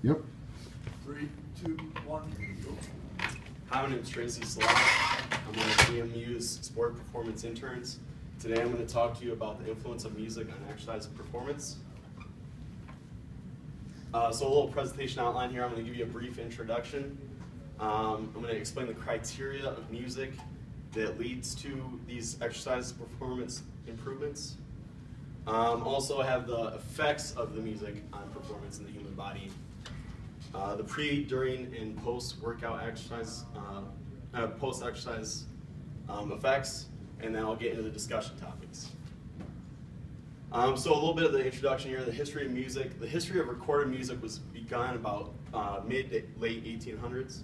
Yep. 3, 2, 1, go. Hi, my name is Tracy Salov. I'm one of GMU's Sport Performance Interns. Today I'm going to talk to you about the influence of music on exercise performance. So a little presentation outline here. I'm going to give you a brief introduction. I'm going to explain the criteria of music that leads to these exercise performance improvements. Also have the effects of the music on performance in the human body. The pre, during, and post-workout exercise, post-exercise effects, and then I'll get into the discussion topics. So a little bit of the introduction here, the history of music. The history of recorded music was begun about mid to late 1800s.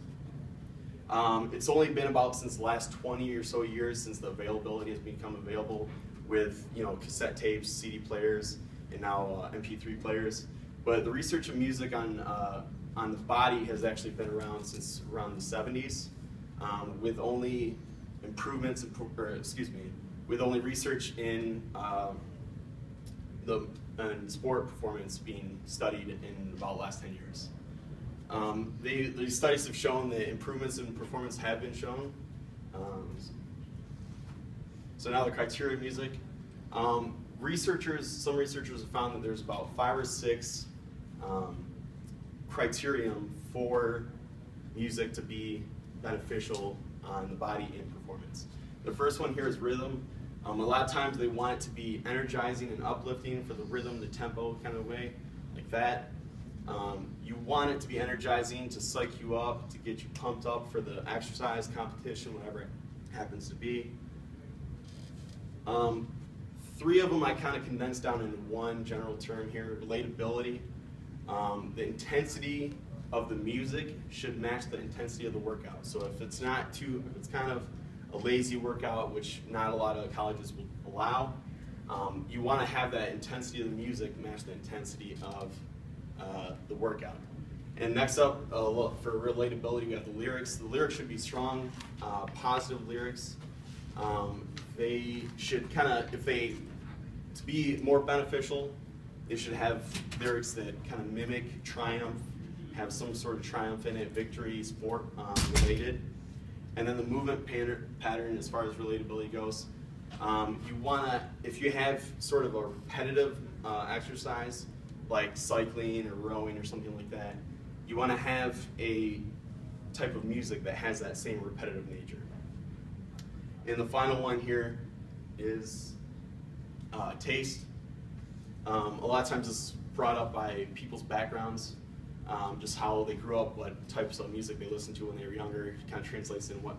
It's only been about since the last 20 or so years since the availability has become available with cassette tapes, CD players, and now MP3 players. But the research of music on the body has actually been around since around the 70s, with only improvements, with only research in sport performance being studied in about the last 10 years. These studies have shown that improvements in performance have been shown. So now the criteria of music. Some researchers have found that there's about 5 or 6 criterion for music to be beneficial on the body and performance. The first one here is rhythm. A lot of times they want it to be energizing and uplifting for the rhythm, the tempo kind of way, like that. You want it to be energizing to psych you up, to get you pumped up for the exercise, competition, whatever it happens to be. 3 of them I kind of condensed down into one general term here, relatability. The intensity of the music should match the intensity of the workout. So if it's kind of a lazy workout, which not a lot of colleges will allow, you want to have that intensity of the music match the intensity of the workout. And next up, for relatability, we have the lyrics. The lyrics should be strong, positive lyrics. They should to be more beneficial, they should have lyrics that kind of mimic triumph, have some sort of triumph in it, victory, sport related. And then the movement pattern as far as relatability goes. You want to, if you have sort of a repetitive exercise, like cycling or rowing or something like that, you want to have a type of music that has that same repetitive nature. And the final one here is taste. A lot of times this is brought up by people's backgrounds, just how they grew up, what types of music they listened to when they were younger. It kind of translates in what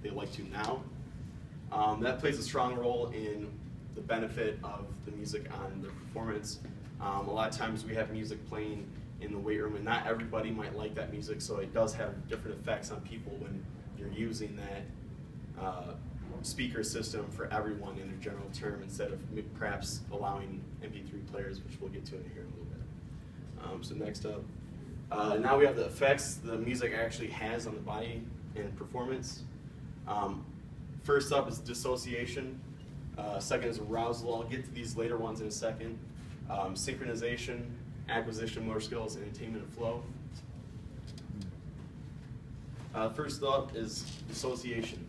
they like to now. That plays a strong role in the benefit of the music on their performance. A lot of times we have music playing in the weight room, and not everybody might like that music, so it does have different effects on people when you're using that speaker system for everyone in a general term instead of perhaps allowing MP3 players, which we'll get to in here in a little bit. So next up, now we have the effects the music actually has on the body and performance. First up is dissociation. Second is arousal. I'll get to these later ones in a second. Synchronization, acquisition, motor skills, and attainment of flow. First up is dissociation.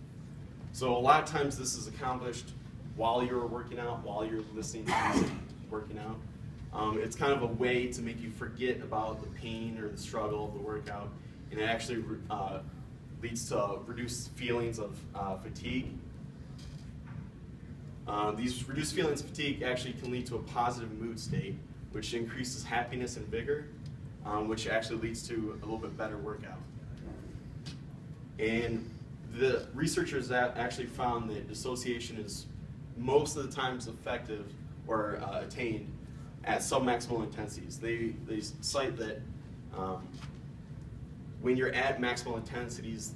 So a lot of times this is accomplished while you're working out, while you're listening to music, working out. It's kind of a way to make you forget about the pain or the struggle of the workout, and it actually leads to reduced feelings of fatigue. These reduced feelings of fatigue actually can lead to a positive mood state, which increases happiness and vigor, which actually leads to a little bit better workout. And the researchers actually found that dissociation is most of the times effective or attained at submaximal intensities. They cite that when you're at maximal intensities,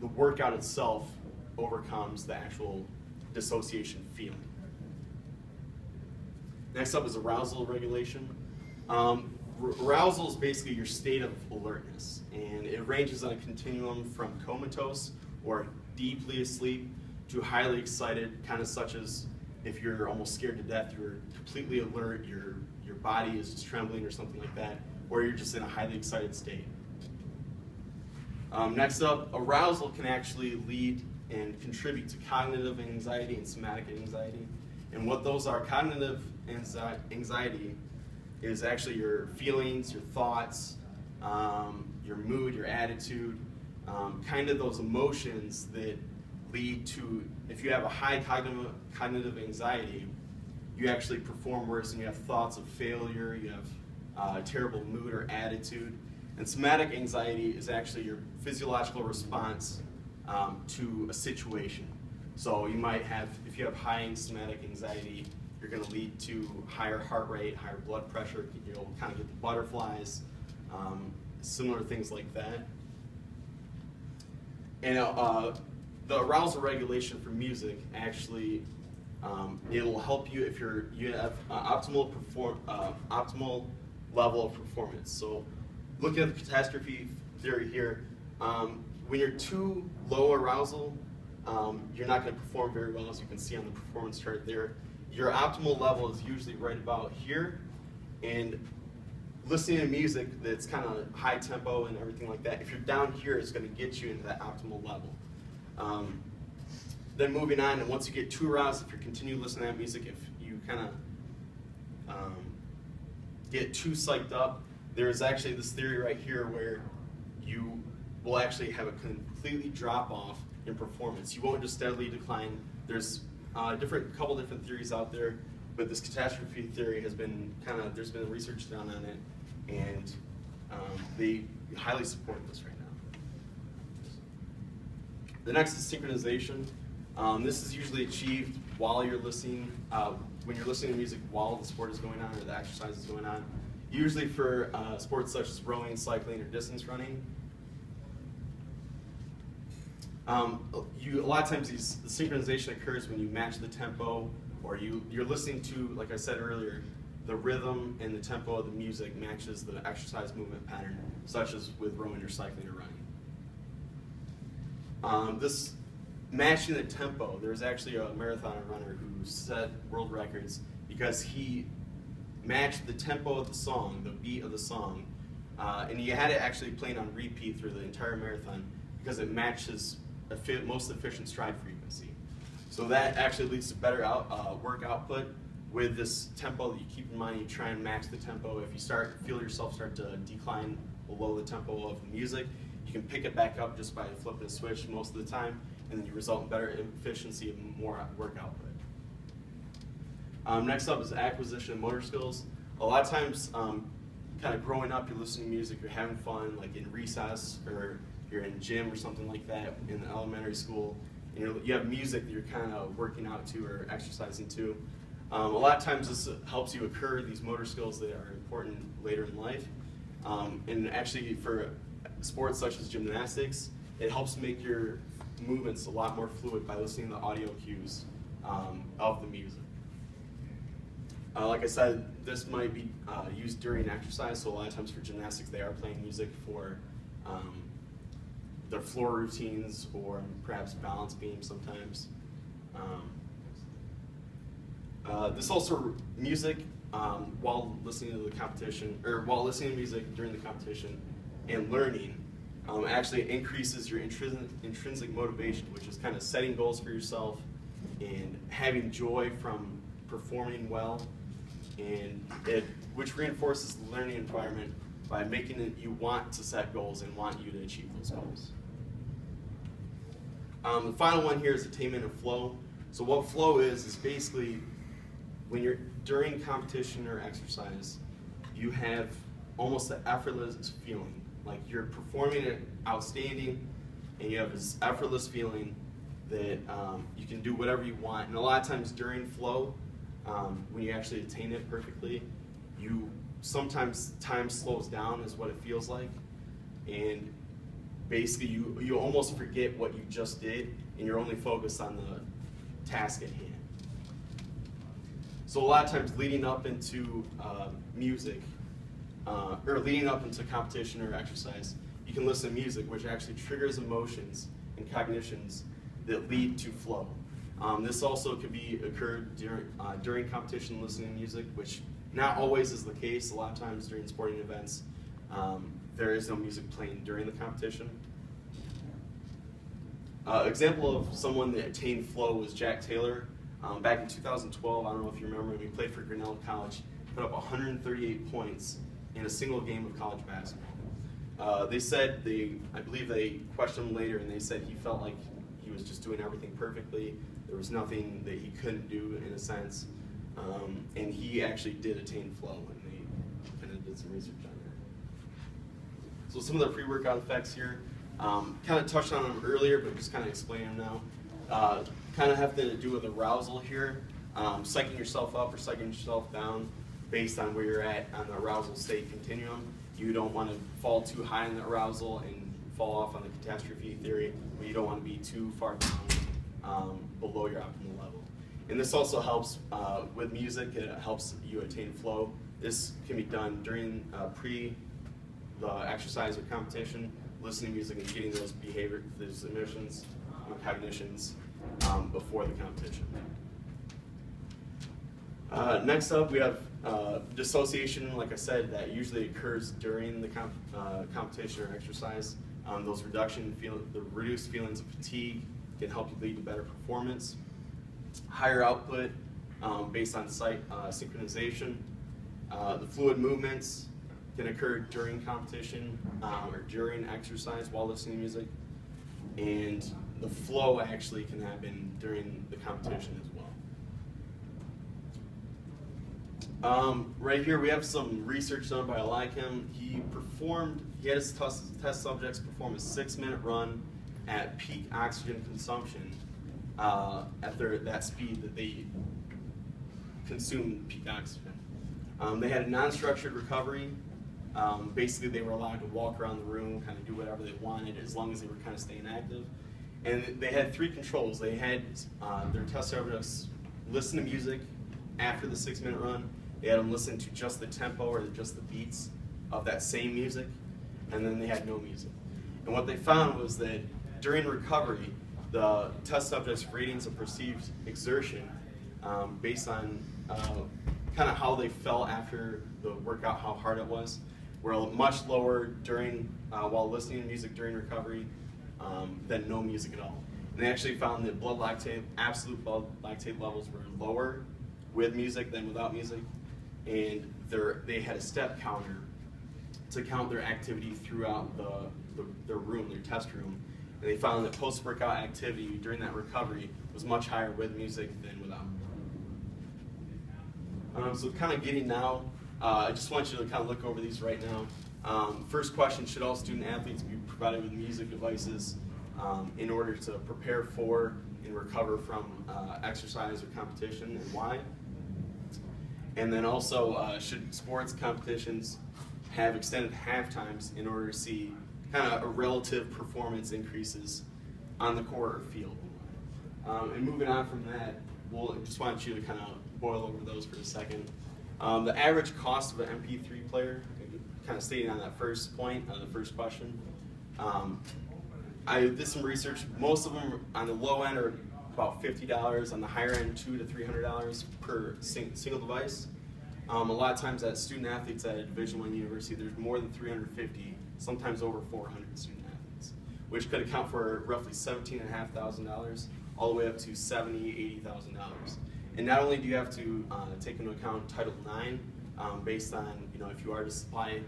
the workout itself overcomes the actual dissociation feeling. Next up is arousal regulation. Arousal is basically your state of alertness, and it ranges on a continuum from comatose or deeply asleep to highly excited, kind of such as if you're almost scared to death, you're completely alert, your body is just trembling or something like that, or you're just in a highly excited state. Next up, arousal can actually lead and contribute to cognitive anxiety and somatic anxiety. And what those are, cognitive anxiety is actually your feelings, your thoughts, your mood, your attitude, kind of those emotions that lead to, if you have a high cognitive anxiety, you actually perform worse and you have thoughts of failure, you have terrible mood or attitude. And somatic anxiety is actually your physiological response to a situation. So you might have, if you have high somatic anxiety, you're going to lead to higher heart rate, higher blood pressure, you'll kind of get the butterflies, similar things like that. And the arousal regulation for music actually, it'll help you if you have optimal level of performance. So looking at the catastrophe theory here, when you're too low arousal, you're not going to perform very well, as you can see on the performance chart there. Your optimal level is usually right about here, and listening to music that's kind of high tempo and everything like that, if you're down here, it's going to get you into that optimal level. Then moving on, and once you get too aroused, if you continue listening to that music, if you kind of get too psyched up, there's actually this theory right here where you will actually have a completely drop off in performance. You won't just steadily decline. There's couple different theories out there, but this catastrophe theory has been there's been research done on it, and they highly support this right now. The next is synchronization. This is usually achieved while you're listening, when you're listening to music while the sport is going on or the exercise is going on. Usually for sports such as rowing, cycling, or distance running. A lot of times the synchronization occurs when you match the tempo, or you're listening to, like I said earlier, the rhythm and the tempo of the music matches the exercise movement pattern, such as with rowing or cycling or running. This matching the tempo, there's actually a marathon runner who set world records because he matched the tempo of the song, the beat of the song, and he had it actually playing on repeat through the entire marathon because it matches most efficient stride frequency. So that actually leads to better work output. With this tempo that you keep in mind, you try and match the tempo. If you feel yourself start to decline below the tempo of the music, you can pick it back up just by flipping a switch most of the time, and then you result in better efficiency and more work output. Next up is acquisition of motor skills. A lot of times, kind of growing up, you're listening to music, you're having fun, like in recess, or you're in gym or something like that in elementary school, and you have music that you're kind of working out to or exercising to. A lot of times this helps you occur these motor skills that are important later in life. And actually for sports such as gymnastics, it helps make your movements a lot more fluid by listening to the audio cues of the music. Like I said, this might be used during exercise, so a lot of times for gymnastics they are playing music for their floor routines or perhaps balance beams sometimes. This also, music while listening to the competition, or while listening to music during the competition and learning, actually increases your intrinsic motivation, which is kind of setting goals for yourself and having joy from performing well, and which reinforces the learning environment by making it you want to set goals and want you to achieve those goals. The final one here is attainment of flow. So what flow is basically when you're during competition or exercise, you have almost an effortless feeling. Like you're performing it outstanding, and you have this effortless feeling that you can do whatever you want. And a lot of times during flow, when you actually attain it perfectly, sometimes time slows down is what it feels like, and basically you almost forget what you just did, and you're only focused on the task at hand. So a lot of times leading up into music, or leading up into competition or exercise, you can listen to music which actually triggers emotions and cognitions that lead to flow. This also could be occurred during competition listening to music, which not always is the case. A lot of times during sporting events, there is no music playing during the competition. Example of someone that attained flow was Jack Taylor. Back in 2012, I don't know if you remember, when he played for Grinnell College, put up 138 points in a single game of college basketball. They said, I believe they questioned him later, and they said he felt like he was just doing everything perfectly. There was nothing that he couldn't do, in a sense. And he actually did attain flow, and they kind of did some research on that. So some of the pre-workout effects here, kind of touched on them earlier, but just kind of explaining them now. Kind of have to do with arousal here, psyching yourself up or psyching yourself down based on where you're at on the arousal state continuum. You don't want to fall too high in the arousal and fall off on the catastrophe theory, but you don't want to be too far down below your optimal level. And this also helps with music. It helps you attain flow. This can be done during the exercise or competition, listening to music and getting those those emotions and cognitions before the competition. Next up, we have dissociation. Like I said, that usually occurs during the competition or exercise. Those the reduced feelings of fatigue can help you lead to better performance. Higher output based on synchronization. The fluid movements can occur during competition or during exercise while listening to music. And the flow actually can happen during the competition as well. Right here we have some research done by Eliakim. He had his test subjects perform a 6-minute run at peak oxygen consumption at that speed that they consumed peak oxygen. They had a non-structured recovery. Basically, they were allowed to walk around the room, kind of do whatever they wanted, as long as they were kind of staying active. And they had 3 controls. They had their test subjects listen to music after the 6-minute run. They had them listen to just the tempo or just the beats of that same music, and then they had no music. And what they found was that during recovery, the test subjects' ratings of perceived exertion, based on kind of how they felt after the workout, how hard it was, were much lower while listening to music during recovery than no music at all. And they actually found that absolute blood lactate levels were lower with music than without music, and they had a step counter to count their activity throughout their room, their test room. And they found that post-workout activity during that recovery was much higher with music than without. So kind of getting now, I just want you to kind of look over these right now. First question, should all student athletes be provided with music devices in order to prepare for and recover from exercise or competition, and why? And then also, should sports competitions have extended half times in order to see kind of a relative performance increases on the court or field? And moving on from that, I just want you to kind of boil over those for a second. The average cost of an MP3 player, kind of stating on that first point, the first question. I did some research. Most of them on the low end are about $50, on the higher end $200 to $300 per single device. A lot of times at student athletes at a Division I university, there's more than 350, sometimes over 400 student athletes, which could account for roughly $17,500, all the way up to $70,000, $80,000. And not only do you have to take into account Title IX, based on if you are to supply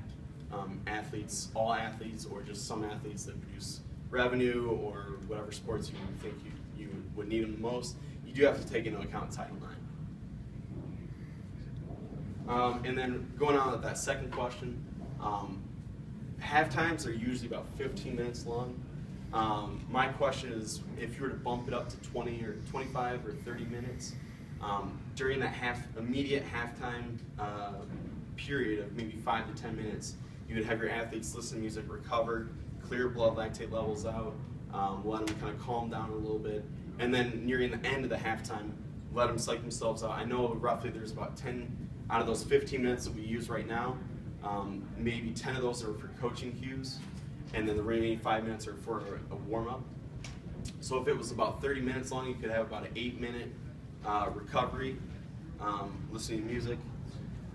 athletes, all athletes, or just some athletes that produce revenue or whatever sports you think you would need them the most, you do have to take into account Title IX. And then going on with that second question, half times are usually about 15 minutes long. My question is, if you were to bump it up to 20 or 25 or 30 minutes, during that immediate halftime period of maybe 5 to 10 minutes, you would have your athletes listen to music, recover, clear blood lactate levels out, let them kind of calm down a little bit, and then nearing the end of the halftime, let them psych themselves out. I know roughly there's about 10 out of those 15 minutes that we use right now, maybe 10 of those are for coaching cues, and then the remaining 5 minutes are for a warm-up. So if it was about 30 minutes long, you could have about an 8-minute recovery, listening to music,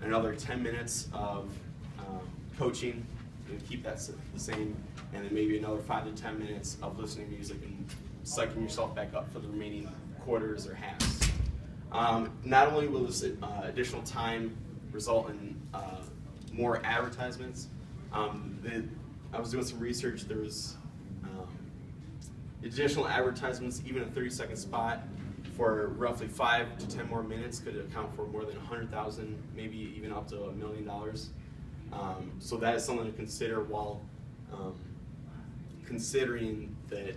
another 10 minutes of coaching, and keep that the same, and then maybe another 5 to 10 minutes of listening to music and psyching yourself back up for the remaining quarters or halves. Not only will this additional time result in more advertisements, I was doing some research. There was additional advertisements, even a 30-second spot for roughly 5 to 10 more minutes could account for more than 100,000, maybe even up to $1 million. So that is something to consider while considering that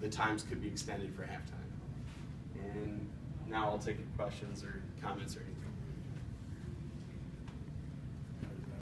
the times could be extended for halftime. And now I'll take questions or comments or anything.